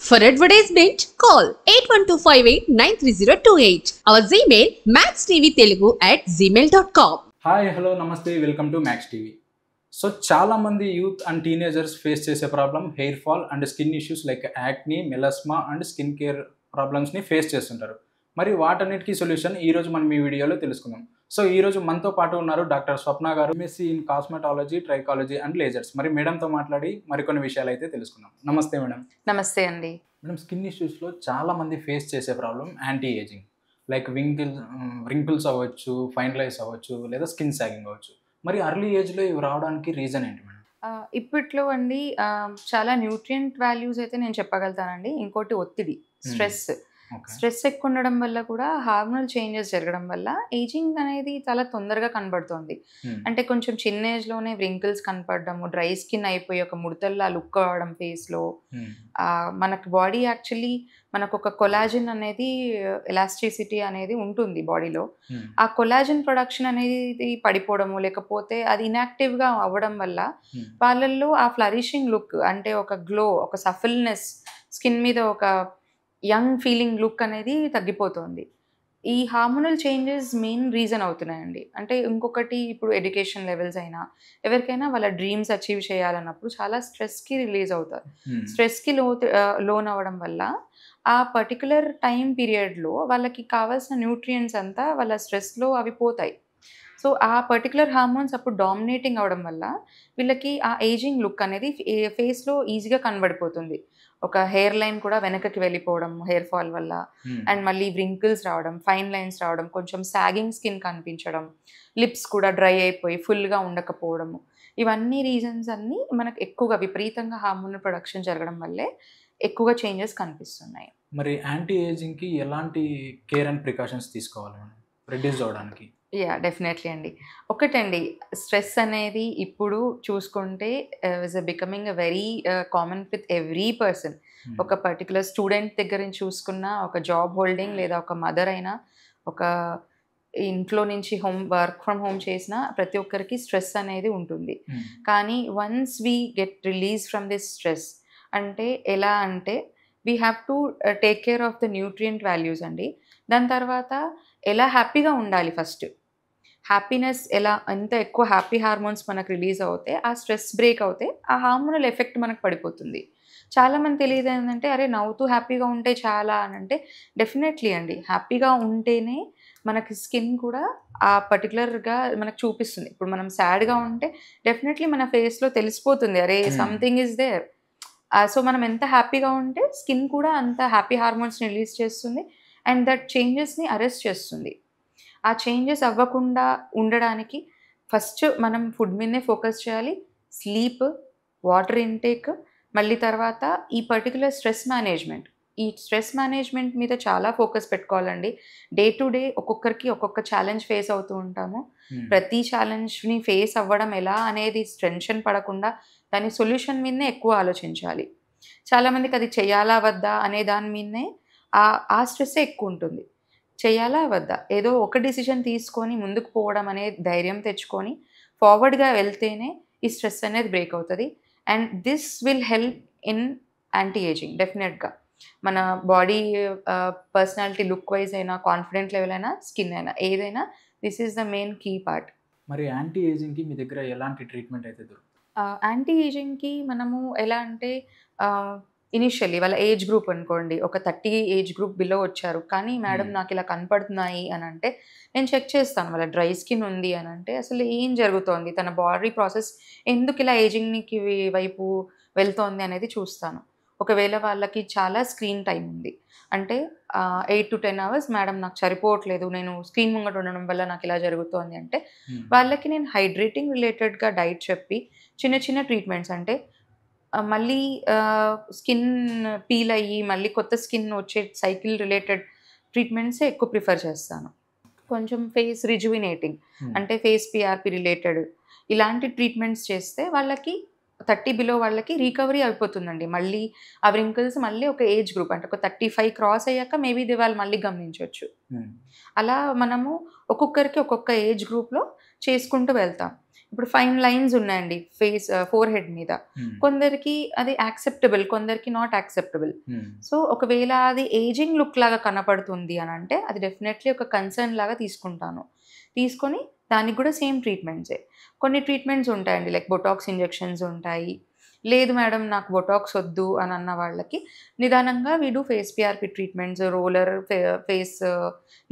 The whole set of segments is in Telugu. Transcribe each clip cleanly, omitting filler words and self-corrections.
For advertisement, call 8125893028. Our Gmail maxtvtelugu@gmail.com. Hi hello నమస్తే welcome to Max TV. So చాలామంది యూత్ అండ్ టీనేజర్స్ ఫేస్ చేసే problem hair fall and skin issues like acne, melasma and skin care ప్రాబ్లమ్స్ని ఫేస్ చేస్తుంటారు. మరి వాటన్నిటికీ సొల్యూషన్ ఈరోజు మనం ఈ వీడియోలో తెలుసుకుందాం. సో ఈరోజు మనతో పాటు ఉన్నారు డాక్టర్ స్వప్న గారు, MSc in cosmetology, trichology and lasers. మరి మేడంతో మాట్లాడి మరికొన్ని విషయాలు అయితే తెలుసుకుందాం. నమస్తే మేడం. నమస్తే అండి. మేడం, స్కిన్ ఇష్యూస్లో చాలామంది ఫేస్ చేసే problem anti ageing, like wrinkles అవ్వచ్చు, ఫైన్ లైన్స్ అవ్వచ్చు, లేదా స్కిన్ సాగింగ్ అవ్వచ్చు. మరి అర్లీ ఏజ్లో ఇవి రావడానికి రీజన్ ఏంటి మేడం? ఇప్పట్లో అండి చాలా న్యూట్రియంట్ వాల్యూస్ అయితే నేను చెప్పగలుగుతానండి. ఇంకోటి ఒత్తిడి, స్ట్రెస్ ఎక్కువ ఉండడం వల్ల కూడా హార్మోనల్ చేంజెస్ జరగడం వల్ల ఏజింగ్ అనేది చాలా తొందరగా కనబడుతుంది. అంటే కొంచెం చిన్న ఏజ్లోనే వ్రింకిల్స్ కనపడము, డ్రై స్కిన్ అయిపోయి ఒక ముడతల్లా లుక్ అవ్వడం ఫేస్లో. మనకు బాడీ యాక్చువల్లీ మనకు ఒక కొలాజిన్ అనేది, ఎలాస్టిసిటీ అనేది ఉంటుంది బాడీలో. ఆ కొలాజిన్ ప్రొడక్షన్ అనేది పడిపోవడము, లేకపోతే అది ఇన్యాక్టివ్గా అవ్వడం వల్ల వాళ్ళల్లో ఆ ఫ్లరిషింగ్ లుక్ అంటే ఒక గ్లో, ఒక సఫిల్నెస్, స్కిన్ మీద ఒక యంగ్ ఫీలింగ్ లుక్ అనేది తగ్గిపోతుంది. ఈ హార్మోనల్ చేంజెస్ మెయిన్ రీజన్ అవుతున్నాయండి. అంటే ఇంకొకటి, ఇప్పుడు ఎడ్యుకేషన్ లెవెల్స్ అయినా ఎవరికైనా వాళ్ళ డ్రీమ్స్ అచీవ్ చేయాలన్నప్పుడు చాలా స్ట్రెస్కి రిలీజ్ అవుతారు. స్ట్రెస్కి లోన్ అవ్వడం వల్ల ఆ పర్టికులర్ టైం పీరియడ్లో వాళ్ళకి కావాల్సిన న్యూట్రియంట్స్ అంతా వాళ్ళ స్ట్రెస్లో అవి పోతాయి. సో ఆ పర్టికులర్ హార్మోన్స్ అప్పుడు డామినేటింగ్ అవ్వడం వల్ల వీళ్ళకి ఆ ఏజింగ్ లుక్ అనేది ఫేస్లో ఈజీగా కనబడిపోతుంది. ఒక హెయిర్ లైన్ కూడా వెనకకి వెళ్ళిపోవడం హెయిర్ ఫాల్ వల్ల, అండ్ మళ్ళీ వ్రింకిల్స్ రావడం, ఫైన్ లైన్స్ రావడం, కొంచెం సాగింగ్ స్కిన్ కనిపించడం, లిప్స్ కూడా డ్రై అయిపోయి ఫుల్గా ఉండకపోవడము. ఇవన్నీ రీజన్స్ అన్నీ మనకు ఎక్కువగా విపరీతంగా హార్మోనల్ ప్రొడక్షన్ జరగడం వల్లే ఎక్కువగా చేంజెస్ కనిపిస్తున్నాయి. మరి యాంటీ ఏజింగ్కి ఎలాంటి కేర్ అండ్ ప్రికాషన్స్ తీసుకోవాలి మనం రెడ్యూస్ అవ్వడానికి? డెఫినెట్లీ అండి. ఒకటండి, స్ట్రెస్ అనేది ఇప్పుడు చూసుకుంటే is becoming very common with every person. ఒక పర్టికులర్ స్టూడెంట్ దగ్గర నుంచి చూసుకున్నా, ఒక జాబ్ హోల్డింగ్ లేదా ఒక మదర్ అయినా, ఒక ఇంట్లో నుంచి వర్క్ ఫ్రమ్ హోమ్ చేసిన ప్రతి ఒక్కరికి స్ట్రెస్ అనేది ఉంటుంది. కానీ once we get release from this stress, అంటే ఎలా అంటే we have to take care of the nutrient values అండి. దాని తర్వాత ఎలా హ్యాపీగా ఉండాలి. ఫస్ట్ హ్యాపీనెస్ ఎంత ఎక్కువ హ్యాపీ హార్మోన్స్ మనకు రిలీజ్ అవుతే, ఆ స్ట్రెస్ బ్రేక్ అవుతే ఆ హార్మోనల్ ఎఫెక్ట్ మనకు పడిపోతుంది. చాలామంది తెలియదు ఏంటంటే, అరే నవ్వుతూ హ్యాపీగా ఉంటే చాలా అని. అంటే డెఫినెట్లీ అండి, హ్యాపీగా ఉంటేనే మనకి స్కిన్ కూడా ఆ పర్టికులర్గా మనకు చూపిస్తుంది. ఇప్పుడు మనం సాడ్గా ఉంటే డెఫినెట్లీ మన ఫేస్లో తెలిసిపోతుంది, అరే సంథింగ్ ఈజ్ దేర్. సో మనం ఎంత హ్యాపీగా ఉంటే స్కిన్ కూడా అంత హ్యాపీ హార్మోన్స్ని రిలీజ్ చేస్తుంది అండ్ దట్ చేంజెస్ని అరెస్ట్ చేస్తుంది. ఆ చేంజెస్ అవ్వకుండా ఉండడానికి ఫస్ట్ మనం ఫుడ్ మీదనే ఫోకస్ చేయాలి. స్లీప్, వాటర్ ఇంటేక్, మళ్ళీ తర్వాత ఈ పర్టికులర్ స్ట్రెస్ మేనేజ్మెంట్. ఈ స్ట్రెస్ మేనేజ్మెంట్ మీద చాలా ఫోకస్ పెట్టుకోవాలండి. డే టు డే ఒక్కొక్కరికి ఒక్కొక్క ఛాలెంజ్ ఫేస్ అవుతూ ఉంటాము. ప్రతి ఛాలెంజ్ని ఫేస్ అవ్వడం ఎలా అనేది టెన్షన్ పడకుండా దాని సొల్యూషన్ మీదనే ఎక్కువ ఆలోచించాలి. చాలామందికి అది చేయాలా వద్దా అనే దాని మీదనే ఆ స్ట్రెస్సే ఎక్కువ ఉంటుంది. చేయాలా వద్దా, ఏదో ఒక డిసిషన్ తీసుకొని ముందుకు పోవడం అనే ధైర్యం తెచ్చుకొని ఫార్వర్డ్గా వెళ్తేనే ఈ స్ట్రెస్ అనేది బ్రేక్ అవుతుంది. And this will help in anti ageing. డెఫినెట్గా మన బాడీ పర్సనాలిటీ లుక్ వైజ్ అయినా, కాన్ఫిడెంట్ లెవెల్ అయినా, స్కిన్ అయినా, ఏదైనా this is the main key part. మరి యాంటీ ఏజింగ్కి మీ దగ్గర ఎలాంటి ట్రీట్మెంట్ అయితే దొరుకుతుంది? యాంటీ ఏజింగ్కి మనము ఎలా అంటే, ఇనిషియల్లీ వాళ్ళ ఏజ్ గ్రూప్ అనుకోండి, ఒక 30 ఏజ్ గ్రూప్ బిలో వచ్చారు, కానీ మేడం నాకు ఇలా కనపడుతున్నాయి అని అంటే నేను చెక్ చేస్తాను. వాళ్ళ డ్రై స్కిన్ ఉంది అని అంటే అసలు ఏం జరుగుతోంది, తన బాడీ ప్రాసెస్ ఎందుకు ఇలా ఏజింగ్కి వైపు వెళ్తోంది అనేది చూస్తాను. ఒకవేళ వాళ్ళకి చాలా స్క్రీన్ టైం ఉంది అంటే 8 to 10 hours మేడం నాకు సరిపోవట్లేదు, నేను స్క్రీన్ ముంగట ఉండడం వల్ల నాకు ఇలా జరుగుతోంది అంటే వాళ్ళకి నేను హైడ్రేటింగ్ రిలేటెడ్గా డైట్ చెప్పి చిన్న చిన్న ట్రీట్మెంట్స్, అంటే మళ్ళీ స్కిన్ పీల్ అయ్యి మళ్ళీ కొత్త స్కిన్ వచ్చే సైకిల్ రిలేటెడ్ ట్రీట్మెంట్సే ఎక్కువ ప్రిఫర్ చేస్తాను. కొంచెం ఫేస్ రిజువినేటింగ్ అంటే ఫేస్ పిఆర్పి రిలేటెడ్ ఇలాంటి ట్రీట్మెంట్స్ చేస్తే వాళ్ళకి 30 బిలో వాళ్ళకి రికవరీ అయిపోతుందండి. మళ్ళీ ఆ వ్రింకిల్స్ మళ్ళీ ఒక ఏజ్ గ్రూప్ అంటే ఒక 35 క్రాస్ అయ్యాక మేబీ ఇది వాళ్ళు మళ్ళీ గమనించవచ్చు. అలా మనము ఒక్కొక్కరికి ఒక్కొక్క ఏజ్ గ్రూప్లో చేసుకుంటూ వెళ్తాం. ఇప్పుడు ఫైన్ లైన్స్ ఉన్నాయండి ఫోర్ హెడ్ మీద. కొందరికి అది యాక్సెప్టబుల్, కొందరికి నాట్ యాక్సెప్టబుల్. సో ఒకవేళ అది ఏజింగ్ లుక్ లాగా కనపడుతుంది అని అంటే అది డెఫినెట్లీ ఒక కన్సర్న్ లాగా తీసుకుంటాను. తీసుకొని దానికి కూడా సేమ్ ట్రీట్మెంట్సే. కొన్ని ట్రీట్మెంట్స్ ఉంటాయండి, లైక్ బొటాక్స్ ఇంజెక్షన్స్ ఉంటాయి. లేదు మేడం నాకు బొటాక్స్ వద్దు అని అన్న వాళ్ళకి నిదానంగా వీడు face PRP treatments, roller face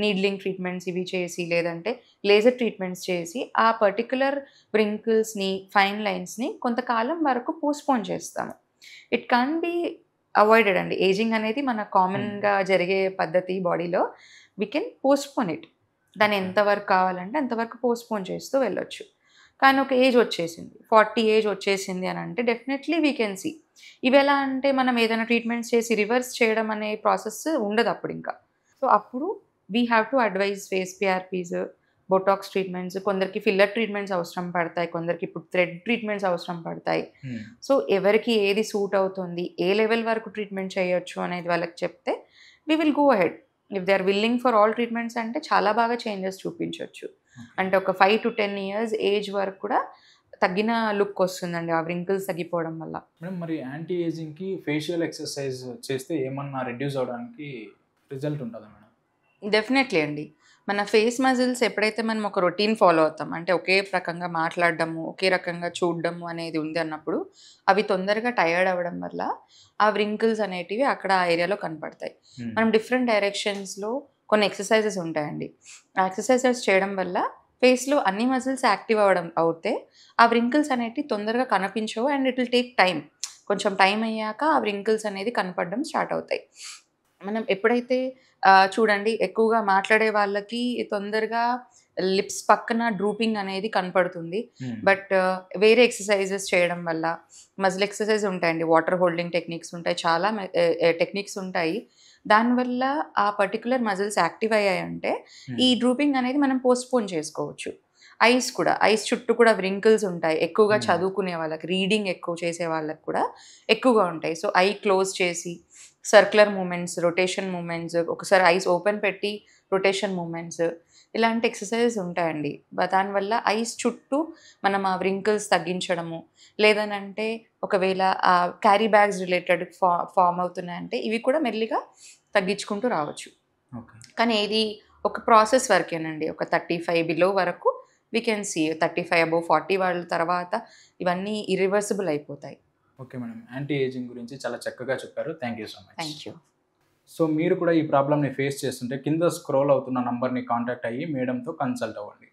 needling treatments ఇవి చేసి, లేదంటే లేజర్ ట్రీట్మెంట్స్ చేసి ఆ పర్టిక్యులర్ వ్రింకిల్స్ని, ఫైన్ లైన్స్ని కొంతకాలం వరకు పోస్ట్పోన్ చేస్తాము. ఇట్ కాన్ బి అవాయిడెడ్ అండి. ఏజింగ్ అనేది మన కామన్గా జరిగే పద్ధతి బాడీలో. We can postpone it. దాన్ని ఎంతవరకు కావాలంటే అంతవరకు పోస్ట్పోన్ చేస్తూ వెళ్ళొచ్చు. కానీ ఒక ఏజ్ వచ్చేసింది, 40 ఏజ్ వచ్చేసింది అని అంటే డెఫినెట్లీ వీ కెన్ సీ. ఇవి ఎలా అంటే మనం ఏదైనా ట్రీట్మెంట్స్ చేసి రివర్స్ చేయడం అనే ప్రాసెస్ ఉండదు అప్పుడు ఇంకా. సో అప్పుడు we have to advise face PRPs, botox treatments. కొందరికి ఫిల్లర్ ట్రీట్మెంట్స్ అవసరం పడతాయి, కొందరికి ఇప్పుడు థ్రెడ్ ట్రీట్మెంట్స్ అవసరం పడతాయి. సో ఎవరికి ఏది సూట్ అవుతుంది, ఏ లెవెల్ వరకు ట్రీట్మెంట్ చేయొచ్చు అనేది వాళ్ళకి చెప్తే we will go ahead. If they are willing for all treatments అంటే చాలా బాగా చేంజెస్ చూపించవచ్చు. అంటే ఒక 5 to 10 years ఏజ్ వరకు కూడా తగ్గిన లుక్ వస్తుందండి ఆ వ్రింకిల్స్ తగ్గిపోవడం వల్ల. మేడం మరి యాంటీ ఏజింగ్కి ఫేషియల్ ఎక్సర్సైజ్ చేస్తే ఏమన్నా రెడ్యూస్ అవడానికి రిజల్ట్ ఉంటుందా మేడం? డెఫినెట్లీ అండి. మన ఫేస్ మజిల్స్ ఎప్పుడైతే మనం ఒక రొటీన్ ఫాలో అవుతాం, అంటే ఒకే రకంగా మాట్లాడడము, ఒకే రకంగా చూడడము అనేది ఉంది అన్నప్పుడు అవి తొందరగా టయర్డ్ అవ్వడం వల్ల ఆ వ్రింకిల్స్ అనేటివి అక్కడ ఆ ఏరియాలో కనపడతాయి. మనం డిఫరెంట్ డైరెక్షన్స్లో కొన్ని ఎక్సర్సైజెస్ ఉంటాయండి. ఆ ఎక్సర్సైజెస్ చేయడం వల్ల ఫేస్లో అన్ని మజిల్స్ యాక్టివ్ అవుతే ఆ వ్రింకిల్స్ అనేటివి తొందరగా కనిపించవు and it will take time. కొంచెం టైం అయ్యాక ఆ వ్రింకిల్స్ అనేది కనపడడం స్టార్ట్ అవుతాయి. మనం ఎప్పుడైతే చూడండి ఎక్కువగా మాట్లాడే వాళ్ళకి తొందరగా లిప్స్ పక్కన డ్రూపింగ్ అనేది కనపడుతుంది. బట్ వేరే ఎక్సర్సైజెస్ చేయడం వల్ల మజిల్ ఎక్సర్సైజ్ ఉంటాయండి, వాటర్ హోల్డింగ్ టెక్నిక్స్ ఉంటాయి, చాలా టెక్నిక్స్ ఉంటాయి. దానివల్ల ఆ పర్టికులర్ మజిల్స్ యాక్టివ్ అయ్యాయంటే ఈ డ్రూపింగ్ అనేది మనం పోస్ట్పోన్ చేసుకోవచ్చు. ఐస్ చుట్టూ కూడా వ్రింకిల్స్ ఉంటాయి. ఎక్కువగా చదువుకునే వాళ్ళకి, రీడింగ్ ఎక్కువ చేసే వాళ్ళకి కూడా ఎక్కువగా ఉంటాయి. సో ఐ క్లోజ్ చేసి సర్క్యులర్ మూమెంట్స్, రొటేషన్ మూమెంట్స్, ఒకసారి ఐస్ ఓపెన్ పెట్టి రొటేషన్ మూమెంట్స్, ఇలాంటి ఎక్సర్సైజెస్ ఉంటాయండి. దానివల్ల ఐస్ చుట్టూ మనం ఆ వ్రింకిల్స్ తగ్గించడము, లేదనంటే ఒకవేళ ఆ క్యారీ బ్యాగ్స్ రిలేటెడ్ ఫామ్ అవుతున్నాయంటే ఇవి కూడా మెల్లిగా తగ్గించుకుంటూ రావచ్చు. కానీ ఇది ఒక ప్రాసెస్ వరకేనండి. ఒక 35 బిలో వరకు వీ కెన్ సీ. 35 అబోవ్ 40 వాళ్ళ తర్వాత ఇవన్నీ ఇరివర్సిబుల్ అయిపోతాయి. ఓకే మేడం, యాంటీ ఏజింగ్ గురించి చాలా చక్కగా చెప్పారు. Thank you so much. Thank you. So మీరు కూడా ఈ ప్రాబ్లమ్ని ఫేస్ చేస్తుంటే కింద స్క్రోల్ అవుతున్న నంబర్ని కాంటాక్ట్ అయ్యి మేడంతో కన్సల్ట్ అవ్వండి.